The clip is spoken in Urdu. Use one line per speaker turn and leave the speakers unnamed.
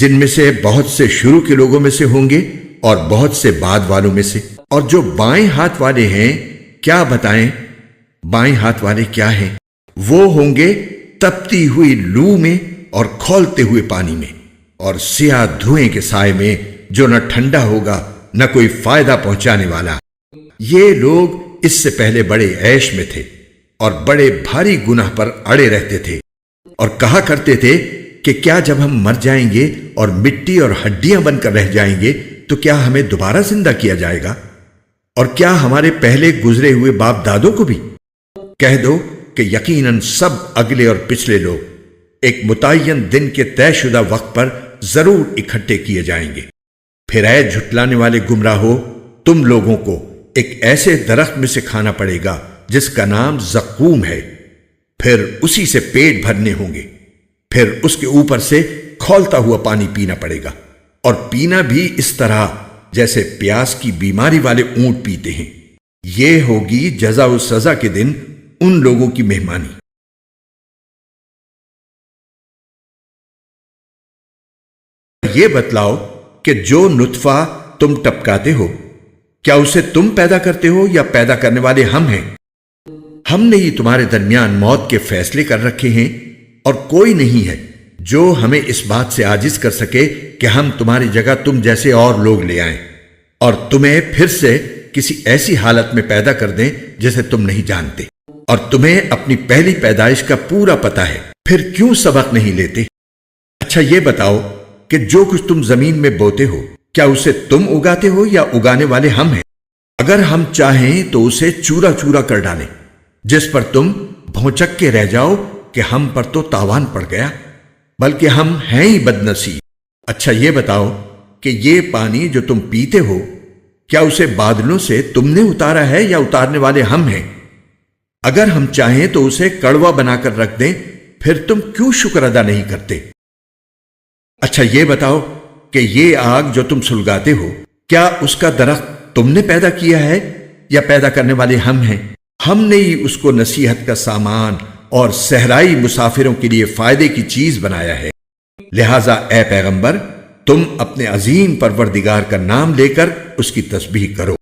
جن میں سے بہت سے شروع کے لوگوں میں سے ہوں گے اور بہت سے بعد والوں میں سے۔ اور جو بائیں ہاتھ والے ہیں کیا بتائیں، بائیں ہاتھ والے کیا ہیں؟ وہ ہوں گے تپتی ہوئی لو میں اور کھولتے ہوئے پانی میں اور سیاہ دھوئیں کے سائے میں جو نہ ٹھنڈا ہوگا نہ کوئی فائدہ پہنچانے والا۔ یہ لوگ اس سے پہلے بڑے عیش میں تھے اور بڑے بھاری گناہ پر اڑے رہتے تھے اور کہا کرتے تھے کہ کیا جب ہم مر جائیں گے اور مٹی اور ہڈیاں بن کر رہ جائیں گے تو کیا ہمیں دوبارہ زندہ کیا جائے گا؟ اور کیا ہمارے پہلے گزرے ہوئے باپ دادوں کو بھی؟ کہہ دو کہ یقیناً سب اگلے اور پچھلے لوگ ایک متعین دن کے طے شدہ وقت پر ضرور اکٹھے کیے جائیں گے۔ پھر اے جھٹلانے والے گمراہو، تم لوگوں کو ایک ایسے درخت میں سے کھانا پڑے گا جس کا نام زقوم ہے، پھر اسی سے پیٹ بھرنے ہوں گے، پھر اس کے اوپر سے کھولتا ہوا پانی پینا پڑے گا، اور پینا بھی اس طرح جیسے پیاس کی بیماری والے اونٹ پیتے ہیں۔ یہ ہوگی جزا و سزا کے دن ان لوگوں کی مہمانی۔ یہ بتلاؤ کہ جو نطفہ تم ٹپکاتے ہو کیا اسے تم پیدا کرتے ہو یا پیدا کرنے والے ہم ہیں؟ ہم نے ہی تمہارے درمیان موت کے فیصلے کر رکھے ہیں، اور کوئی نہیں ہے جو ہمیں اس بات سے عاجز کر سکے کہ ہم تمہاری جگہ تم جیسے اور لوگ لے آئیں اور تمہیں پھر سے کسی ایسی حالت میں پیدا کر دیں جسے تم نہیں جانتے، اور تمہیں اپنی پہلی پیدائش کا پورا پتہ ہے، پھر کیوں سبق نہیں لیتے؟ اچھا یہ بتاؤ کہ جو کچھ تم زمین میں بوتے ہو کیا اسے تم اگاتے ہو یا اگانے والے ہم ہیں؟ اگر ہم چاہیں تو اسے چورا چورا کر ڈالیں، جس پر تم بھونچک کے رہ جاؤ کہ ہم پر تو تاوان پڑ گیا، بلکہ ہم ہیں ہی بد نصیب۔ اچھا یہ بتاؤ کہ یہ پانی جو تم پیتے ہو کیا اسے بادلوں سے تم نے اتارا ہے یا اتارنے والے ہم ہیں؟ اگر ہم چاہیں تو اسے کڑوا بنا کر رکھ دیں، پھر تم کیوں شکر ادا نہیں کرتے؟ اچھا یہ بتاؤ کہ یہ آگ جو تم سلگاتے ہو کیا اس کا درخت تم نے پیدا کیا ہے یا پیدا کرنے والے ہم ہیں؟ ہم نے ہی اس کو نصیحت کا سامان اور صحرائی مسافروں کے لیے فائدے کی چیز بنایا ہے۔ لہٰذا اے پیغمبر، تم اپنے عظیم پروردگار کا نام لے کر اس کی تسبیح کرو۔